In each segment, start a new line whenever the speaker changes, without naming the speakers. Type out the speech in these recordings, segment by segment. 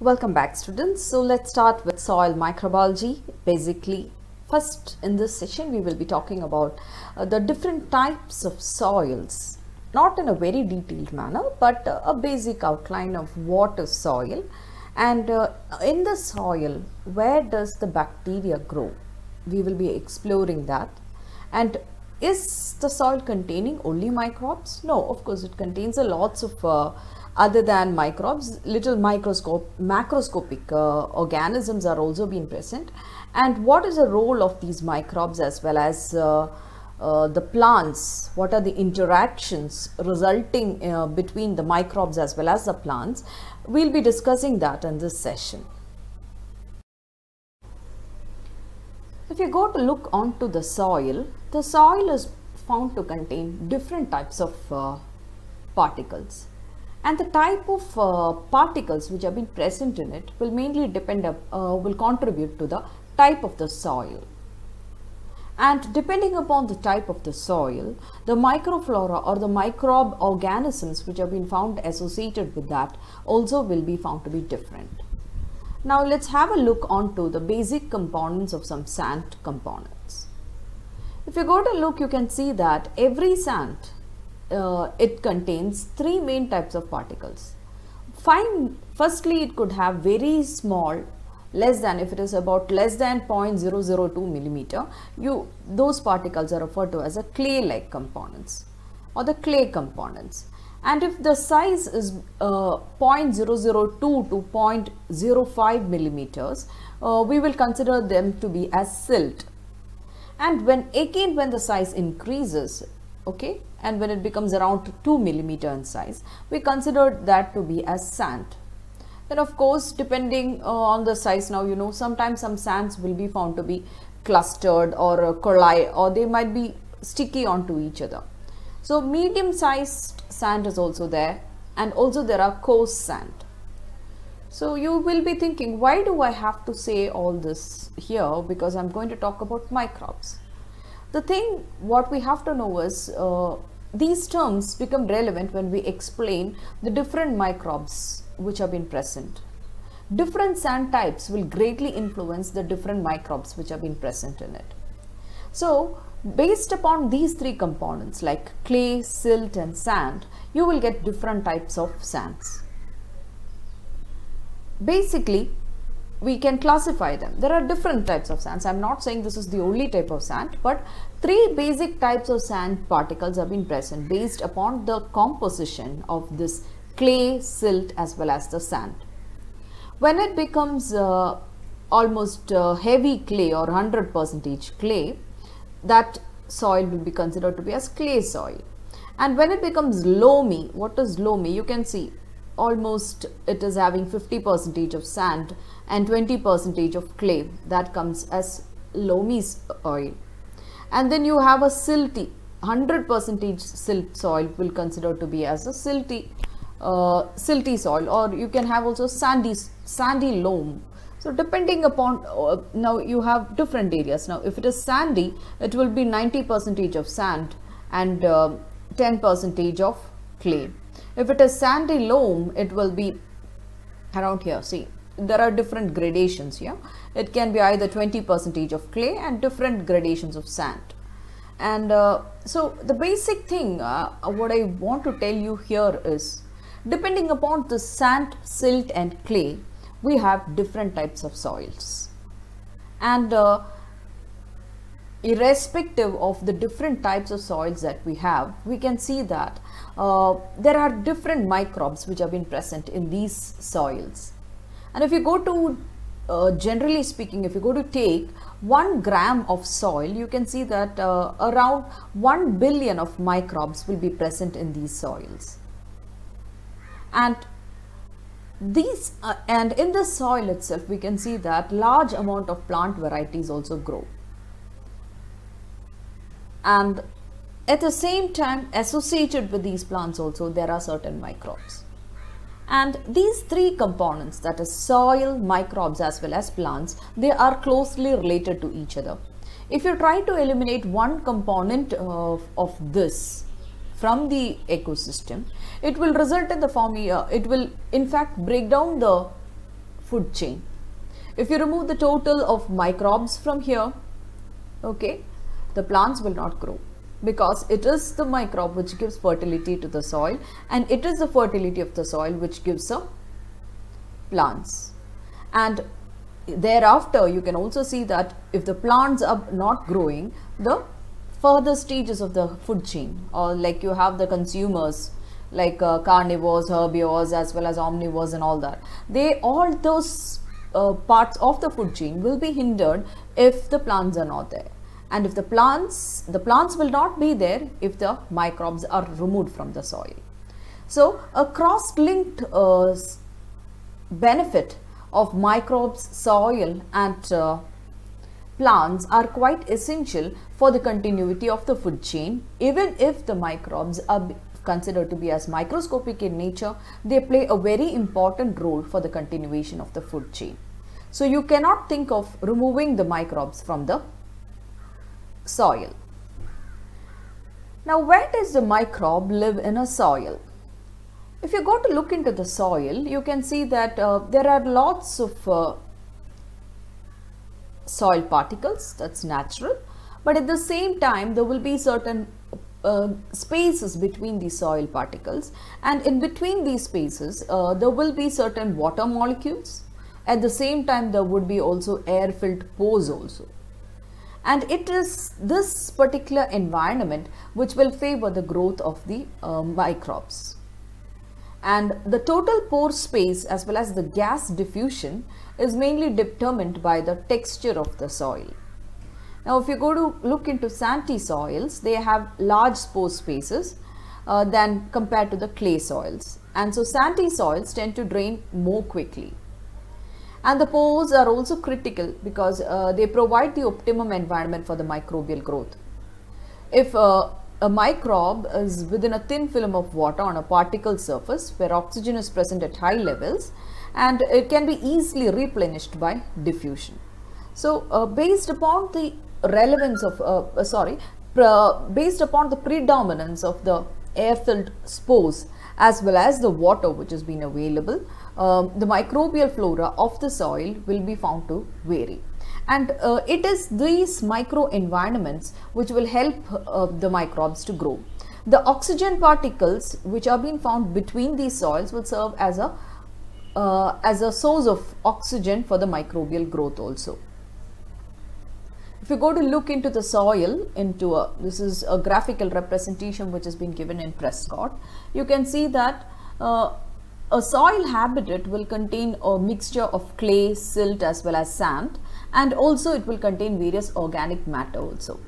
Welcome back, students. So let's start with soil microbiology. Basically, first in this session we will be talking about the different types of soils, not in a very detailed manner, but a basic outline of what is soil, and in the soil, where does the bacteria grow? We will be exploring that. And is the soil containing only microbes? No, of course it contains a lots of other than microbes, little macroscopic organisms are also being present. And what is the role of these microbes as well as the plants? What are the interactions resulting between the microbes as well as the plants? We'll be discussing that in this session. If you go to look onto the soil is found to contain different types of particles. And the type of particles which have been present in it will mainly will contribute to the type of the soil. And depending upon the type of the soil, the microflora or the microbe organisms which have been found associated with that also will be found to be different. Now let's have a look onto the basic components of some sand components. If you go to look, you can see that every sand it contains three main types of particles. Firstly, it could have very small, less than, if it is about less than 0.002 millimeter, those particles are referred to as a clay-like components or the clay components. And if the size is 0.002 to 0.05 millimeters, we will consider them to be as silt. And when the size increases, okay, and when it becomes around 2 millimeter in size, we consider that to be as sand. Then of course, depending on the size, now sometimes some sands will be found to be clustered or collide, or they might be sticky onto each other. So medium sized sand is also there, and also there are coarse sand. So you will be thinking, why do I have to say all this here? Because I'm going to talk about microbes. The thing what we have to know is these terms become relevant when we explain the different microbes which have been present. Different sand types will greatly influence the different microbes which have been present in it. So based upon these three components like clay, silt and sand, you will get different types of sands. Basically, we can classify them. There are different types of sands. I'm not saying this is the only type of sand, but three basic types of sand particles have been present based upon the composition of this clay, silt as well as the sand. When it becomes almost heavy clay or 100% clay, that soil will be considered to be as clay soil. And when it becomes loamy, what is loamy? You can see almost it is having 50% of sand and 20% of clay. That comes as loamy soil. And then you have a silty, 100% silt soil will consider to be as a silty soil, or you can have also sandy loam. So depending upon, now you have different areas. Now if it is sandy, it will be 90% of sand and 10% of clay. If it is sandy loam, it will be around here. See, there are different gradations here. It can be either 20% of clay and different gradations of sand. And so the basic thing what I want to tell you here is, depending upon the sand, silt and clay, we have different types of soils. And irrespective of the different types of soils that we have, we can see that there are different microbes which have been present in these soils. And if you go to, generally speaking, if you go to take 1 gram of soil, you can see that around 1 billion of microbes will be present in these soils. And and in the soil itself, we can see that large amount of plant varieties also grow. And at the same time, associated with these plants also, there are certain microbes. And these three components, that is soil, microbes as well as plants, they are closely related to each other. If you try to eliminate one component of this from the ecosystem, it will result in the it will in fact break down the food chain. If you remove the total of microbes from here, okay, the plants will not grow, because it is the microbe which gives fertility to the soil, and it is the fertility of the soil which gives the plants. And thereafter you can also see that if the plants are not growing, the further stages of the food chain, or like you have the consumers like carnivores, herbivores as well as omnivores and all that, all those parts of the food chain will be hindered if the plants are not there. And if the plants will not be there if the microbes are removed from the soil. So a cross-linked benefit of microbes, soil and plants are quite essential for the continuity of the food chain. Even if the microbes are considered to be as microscopic in nature, they play a very important role for the continuation of the food chain. So you cannot think of removing the microbes from the soil. Now, where does the microbe live in a soil? If you go to look into the soil, you can see that there are lots of soil particles, that's natural, but at the same time there will be certain spaces between the soil particles, and in between these spaces there will be certain water molecules. At the same time there would be also air filled pores also. And it is this particular environment which will favor the growth of the microbes. And the total pore space as well as the gas diffusion is mainly determined by the texture of the soil. Now, if you go to look into sandy soils, they have large pore spaces than compared to the clay soils. And so sandy soils tend to drain more quickly. And the pores are also critical because they provide the optimum environment for the microbial growth. If a microbe is within a thin film of water on a particle surface where oxygen is present at high levels, and it can be easily replenished by diffusion. So based upon the relevance of based upon the predominance of the air filled spores as well as the water which has been available, the microbial flora of the soil will be found to vary. And it is these microenvironments which will help the microbes to grow. The oxygen particles which are being found between these soils will serve as a source of oxygen for the microbial growth also. If you go to look into the soil, this is a graphical representation which has been given in Prescott, you can see that a soil habitat will contain a mixture of clay, silt as well as sand, and also it will contain various organic matter also.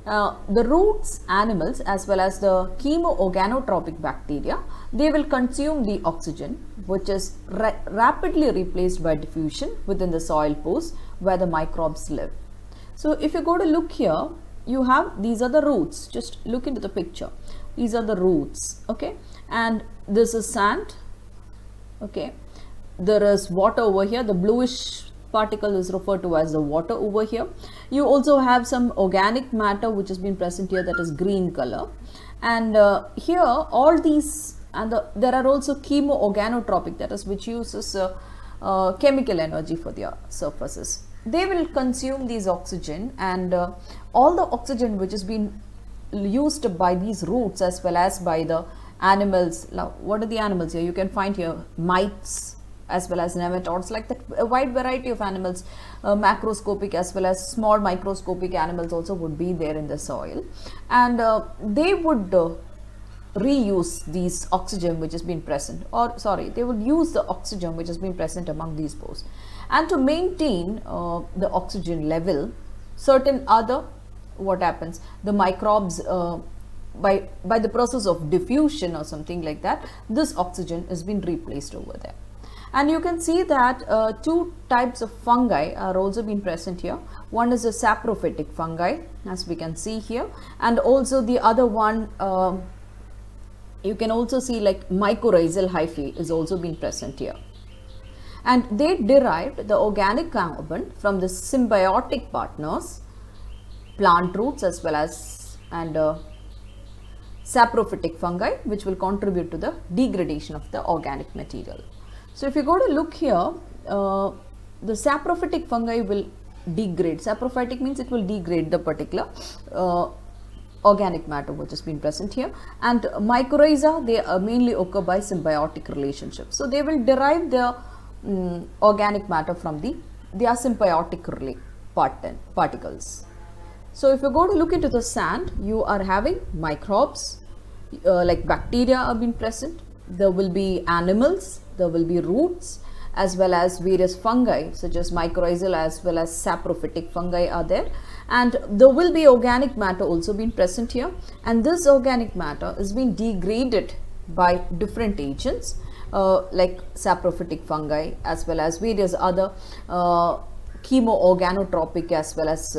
The roots, animals as well as the chemoorganotropic bacteria, they will consume the oxygen which is rapidly replaced by diffusion within the soil pores where the microbes live. So if you go to look here, you have, these are the roots, just look into the picture, these are the roots, okay, and this is sand, okay, there is water over here, the bluish particle is referred to as the water over here. You also have some organic matter which has been present here, that is green color, and here all these, and there are also chemoorganotropic, that is which uses chemical energy for their surfaces. They will consume these oxygen, and all the oxygen which has been used by these roots as well as by the animals. Now, what are the animals here? You can find here mites as well as nematodes, like that, a wide variety of animals, macroscopic as well as small microscopic animals also would be there in the soil, and they would reuse these oxygen which has been present, or sorry, they would use the oxygen which has been present among these pores. And to maintain the oxygen level, certain other, what happens, the microbes by the process of diffusion or something like that, this oxygen has been replaced over there. And you can see that two types of fungi are also being present here. One is a saprophytic fungi, as we can see here, and also the other one, you can also see like mycorrhizal hyphae is also being present here. And they derived the organic carbon from the symbiotic partners, plant roots as well as saprophytic fungi, which will contribute to the degradation of the organic material. So if you go to look here, the saprophytic fungi will degrade. Saprophytic means it will degrade the particular organic matter which has been present here, and mycorrhiza, they mainly occur by symbiotic relationship. So they will derive their organic matter from their symbiotic particles. So if you go to look into the sand, you are having microbes like bacteria are being present. There will be animals, there will be roots, as well as various fungi such as mycorrhizal as well as saprophytic fungi are there, and there will be organic matter also being present here, and this organic matter is being degraded by different agents like saprophytic fungi as well as various other chemoorganotropic as well as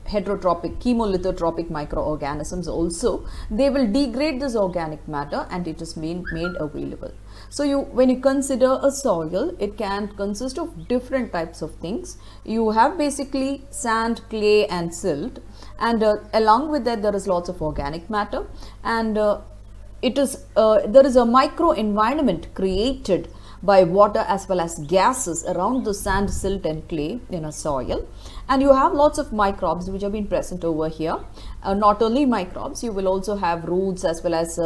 heterotropic, chemolithotropic microorganisms also. They will degrade this organic matter and it is made available. So when you consider a soil, it can consist of different types of things. You have basically sand, clay and silt, and along with that there is lots of organic matter, and there is a micro environment created by water as well as gases around the sand, silt and clay in a soil, and you have lots of microbes which have been present over here. Not only microbes, you will also have roots as well as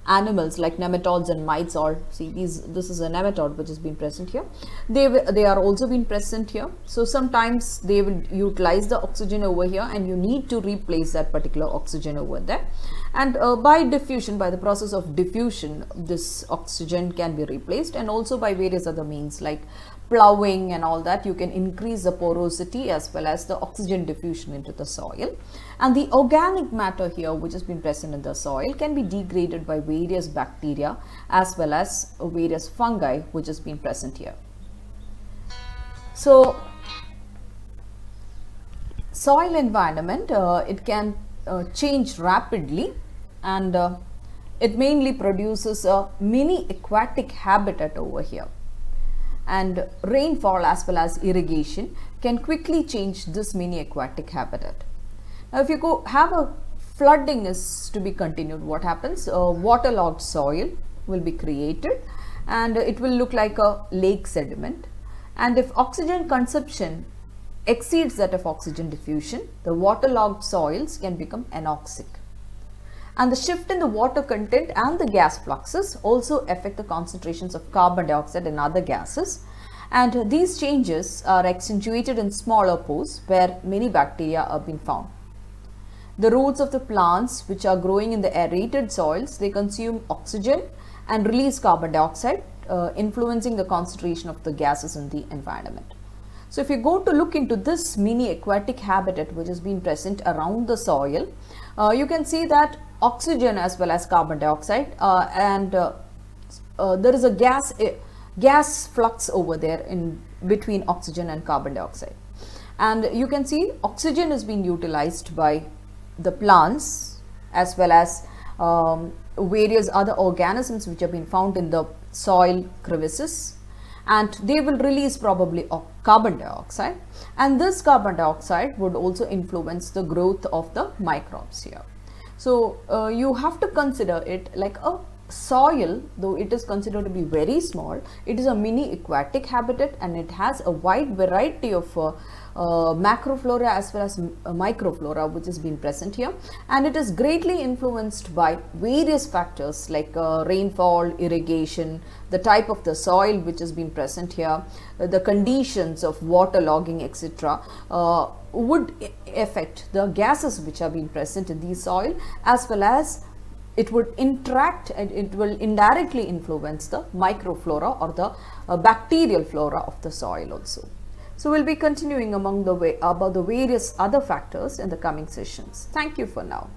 animals like nematodes and mites. Or see, this is a nematode which has been present here. They are also been present here. So sometimes they will utilize the oxygen over here and you need to replace that particular oxygen over there, and by diffusion, by the process of diffusion, this oxygen can be replaced, and also by various other means like ploughing and all that, you can increase the porosity as well as the oxygen diffusion into the soil. And the organic matter here which has been present in the soil can be degraded by various bacteria as well as various fungi which has been present here. So soil environment, it can change rapidly, and it mainly produces a mini aquatic habitat over here, and rainfall as well as irrigation can quickly change this mini aquatic habitat. Now if you have a flooding is to be continued, what happens? Waterlogged soil will be created and it will look like a lake sediment, and if oxygen consumption exceeds that of oxygen diffusion, the waterlogged soils can become anoxic. And the shift in the water content and the gas fluxes also affect the concentrations of carbon dioxide and other gases, and these changes are accentuated in smaller pores where many bacteria are being found. The roots of the plants which are growing in the aerated soils, they consume oxygen and release carbon dioxide, influencing the concentration of the gases in the environment. So if you go to look into this mini aquatic habitat which has been present around the soil, you can see that oxygen as well as carbon dioxide and there is a gas flux over there in between oxygen and carbon dioxide, and you can see oxygen is being utilized by the plants as well as various other organisms which have been found in the soil crevices, and they will release probably carbon dioxide, and this carbon dioxide would also influence the growth of the microbes here. So you have to consider it like a soil, though it is considered to be very small, it is a mini aquatic habitat and it has a wide variety of macroflora as well as microflora which has been present here, and it is greatly influenced by various factors like rainfall, irrigation, the type of the soil which has been present here, the conditions of water logging, etc. Would affect the gases which have been present in the soil, as well as it would interact and it will indirectly influence the microflora or the bacterial flora of the soil also. So we'll be continuing about the various other factors in the coming sessions. Thank you for now.